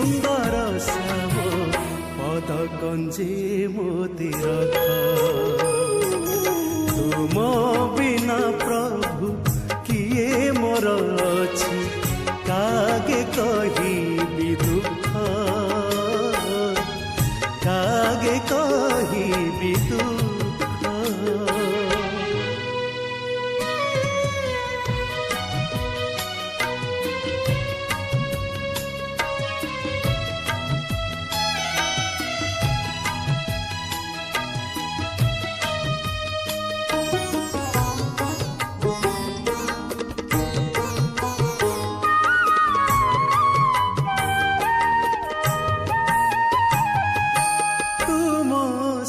ସୁନ୍ଦର ଶ୍ୟାମ ପଦ ଗଞ୍ଜି ମୋତି ରଖ। ତୁମ ବିନା ପ୍ରଭୁ କିଏ ମୋର ଅଛି, କାଗେ କହିବି ଦୁଃଖ, କାଗେ କହିବି ଦୁଃଖ।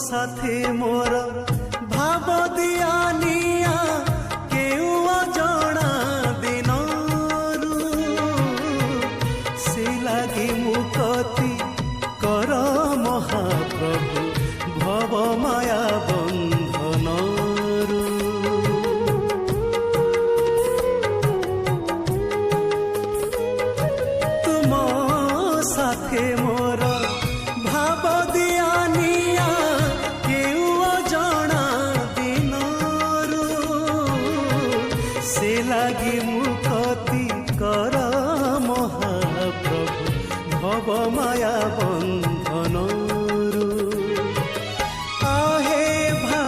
সাথে মোর ভাব দিয়া নিয়া কেউ অজଣା দিনরু, সে লাগি মুকতি কর মহাপ্রভু ভব মায়া বন্ধনরু। তুম সাথে মোর ভাব দিয়া নিয়া লাগি মুকতি কর মহাপ্রভু ভব মায়া বন্ধ।